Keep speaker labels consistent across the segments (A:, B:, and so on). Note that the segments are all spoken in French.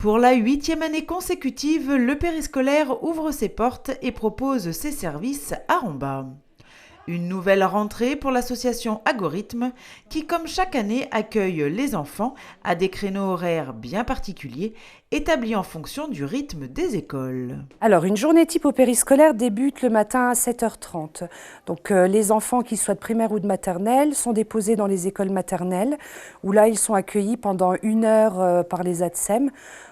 A: Pour la 8e année consécutive, le périscolaire ouvre ses portes et propose ses services à Romba. Une nouvelle rentrée pour l'association Algorithme qui, comme chaque année, accueille les enfants à des créneaux horaires bien particuliers établis en fonction du rythme des écoles.
B: Alors, une journée type au périscolaire débute le matin à 7h30. Donc, les enfants, qu'ils soient de primaire ou de maternelle, sont déposés dans les écoles maternelles où là, ils sont accueillis pendant 1 heure par les ATSEM.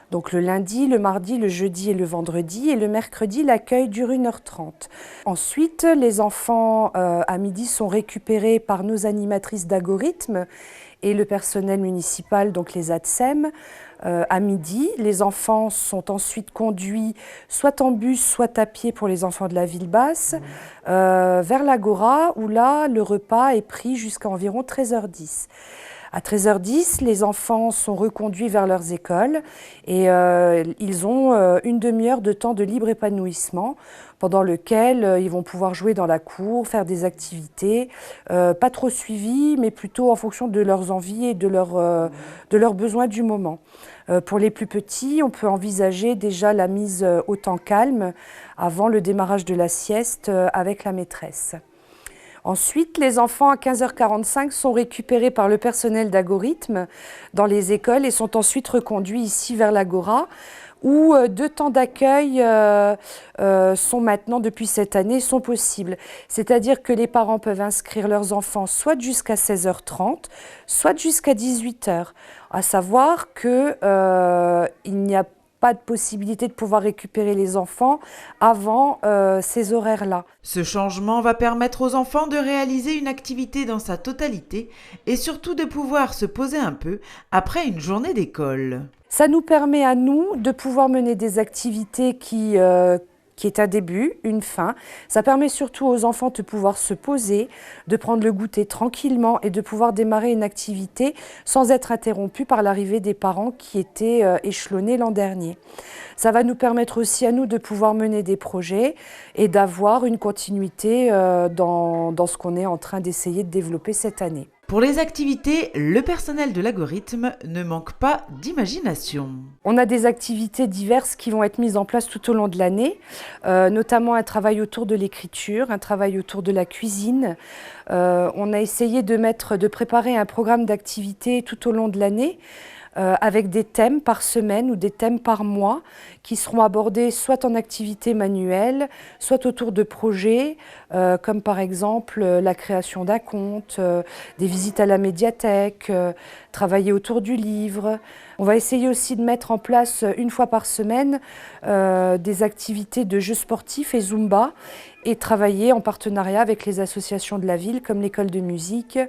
B: Donc le lundi, le mardi, le jeudi et le vendredi. Et le mercredi, l'accueil dure 1h30. Ensuite, les enfants à midi sont récupérés par nos animatrices d'algorithme et le personnel municipal, donc les ATSEM. À midi, les enfants sont ensuite conduits soit en bus, soit à pied pour les enfants de la ville basse, vers l'Agora, où là, le repas est pris jusqu'à environ 13h10. À 13h10, les enfants sont reconduits vers leurs écoles et ils ont une demi-heure de temps de libre épanouissement pendant lequel ils vont pouvoir jouer dans la cour, faire des activités, pas trop suivies, mais plutôt en fonction de leurs envies et de leurs besoins du moment. Pour les plus petits, on peut envisager déjà la mise au temps calme avant le démarrage de la sieste avec la maîtresse. Ensuite, les enfants à 15h45 sont récupérés par le personnel d'algorithme dans les écoles et sont ensuite reconduits ici vers l'Agora où 2 temps d'accueil sont maintenant, depuis cette année, sont possibles. C'est-à-dire que les parents peuvent inscrire leurs enfants soit jusqu'à 16h30, soit jusqu'à 18h. À savoir qu'il n'y a pas de possibilité de pouvoir récupérer les enfants avant ces horaires-là.
A: Ce changement va permettre aux enfants de réaliser une activité dans sa totalité et surtout de pouvoir se poser un peu après une journée d'école.
B: Ça nous permet à nous de pouvoir mener des activités qui est un début, une fin. Ça permet surtout aux enfants de pouvoir se poser, de prendre le goûter tranquillement et de pouvoir démarrer une activité sans être interrompu par l'arrivée des parents qui étaient échelonnés l'an dernier. Ça va nous permettre aussi à nous de pouvoir mener des projets et d'avoir une continuité dans ce qu'on est en train d'essayer de développer cette année.
A: Pour les activités, le personnel de l'algorithme ne manque pas d'imagination.
B: On a des activités diverses qui vont être mises en place tout au long de l'année, notamment un travail autour de l'écriture, un travail autour de la cuisine. On a essayé de préparer un programme d'activités tout au long de l'année, avec des thèmes par semaine ou des thèmes par mois qui seront abordés soit en activité manuelle, soit autour de projets, comme par exemple la création d'un compte, des visites à la médiathèque, travailler autour du livre. On va essayer aussi de mettre en place une fois par semaine des activités de jeux sportifs et Zumba et travailler en partenariat avec les associations de la ville comme l'école de musique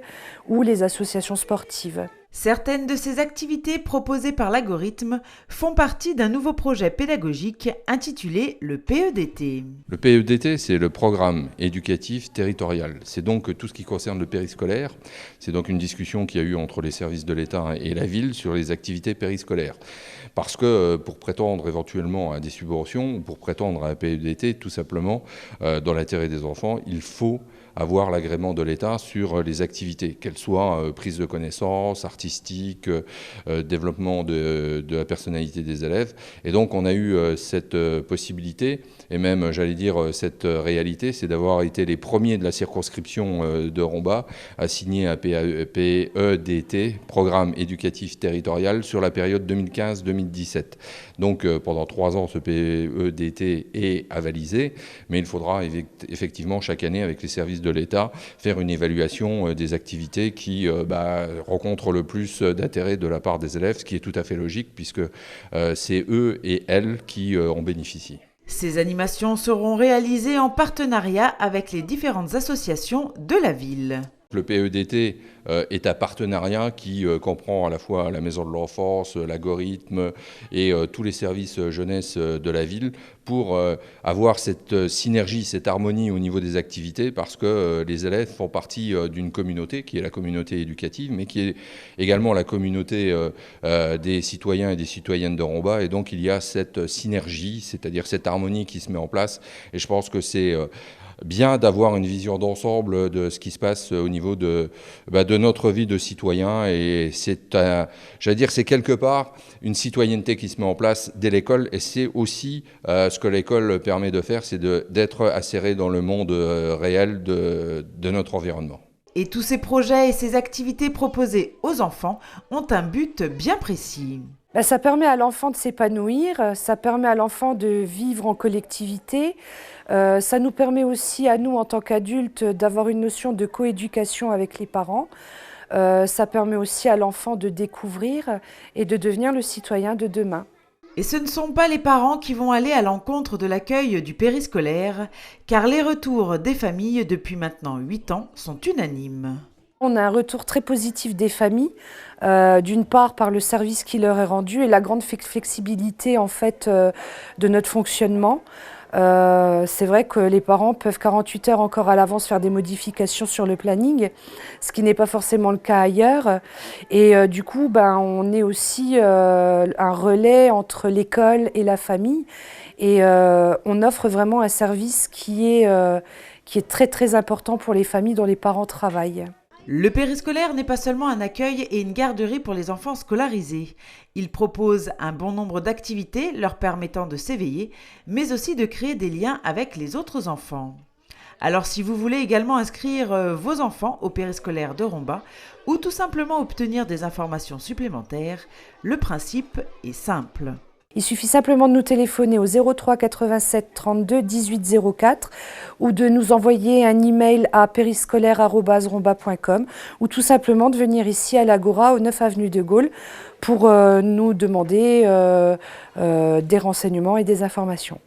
B: ou les associations sportives.
A: Certaines de ces activités proposées par l'algorithme font partie d'un nouveau projet pédagogique intitulé le PEDT.
C: Le PEDT, c'est le programme éducatif territorial. C'est donc tout ce qui concerne le périscolaire. C'est donc une discussion qu'il y a eu entre les services de l'État et la ville sur les activités périscolaires. Parce que pour prétendre éventuellement à des subventions ou pour prétendre à un PEDT, tout simplement, dans l'intérêt des enfants, il faut avoir l'agrément de l'État sur les activités, qu'elles soient prise de connaissances, artistiques, développement de la personnalité des élèves. Et donc on a eu cette possibilité, et même j'allais dire cette réalité, c'est d'avoir été les premiers de la circonscription de Romba à signer un PEDT, Programme éducatif territorial, sur la période 2015-2017. Donc pendant 3 ans, ce PEDT est avalisé, mais il faudra effectivement chaque année avec les services de l'État faire une évaluation des activités qui rencontrent le plus d'intérêt de la part des élèves, ce qui est tout à fait logique puisque c'est eux et elles qui en bénéficient.
A: Ces animations seront réalisées en partenariat avec les différentes associations de la ville.
C: Le PEDT est un partenariat qui comprend à la fois la Maison de l'Enfance, l'algorithme et tous les services jeunesse de la ville pour avoir cette synergie, cette harmonie au niveau des activités parce que les élèves font partie d'une communauté qui est la communauté éducative mais qui est également la communauté des citoyens et des citoyennes de Romba et donc il y a cette synergie, c'est-à-dire cette harmonie qui se met en place et je pense que c'est bien d'avoir une vision d'ensemble de ce qui se passe au niveau de notre vie de citoyen. Et j'allais dire, c'est quelque part une citoyenneté qui se met en place dès l'école. Et c'est aussi ce que l'école permet de faire, c'est d'être acéré dans le monde réel de notre environnement.
A: Et tous ces projets et ces activités proposées aux enfants ont un but bien précis.
B: Ça permet à l'enfant de s'épanouir, ça permet à l'enfant de vivre en collectivité, ça nous permet aussi à nous en tant qu'adultes d'avoir une notion de coéducation avec les parents, ça permet aussi à l'enfant de découvrir et de devenir le citoyen de demain.
A: Et ce ne sont pas les parents qui vont aller à l'encontre de l'accueil du périscolaire, car les retours des familles depuis maintenant 8 ans sont unanimes.
B: On a un retour très positif des familles, d'une part par le service qui leur est rendu et la grande flexibilité en fait de notre fonctionnement. C'est vrai que les parents peuvent 48 heures encore à l'avance faire des modifications sur le planning, ce qui n'est pas forcément le cas ailleurs. Et du coup, on est aussi un relais entre l'école et la famille. Et on offre vraiment un service qui est très très important pour les familles dont les parents travaillent.
A: Le périscolaire n'est pas seulement un accueil et une garderie pour les enfants scolarisés. Il propose un bon nombre d'activités leur permettant de s'éveiller, mais aussi de créer des liens avec les autres enfants. Alors si vous voulez également inscrire vos enfants au périscolaire de Romba ou tout simplement obtenir des informations supplémentaires, le principe est simple.
B: Il suffit simplement de nous téléphoner au 03 87 32 18 04 ou de nous envoyer un email à périscolaire@romba.com ou tout simplement de venir ici à l'Agora au 9 avenue de Gaulle pour nous demander des renseignements et des informations.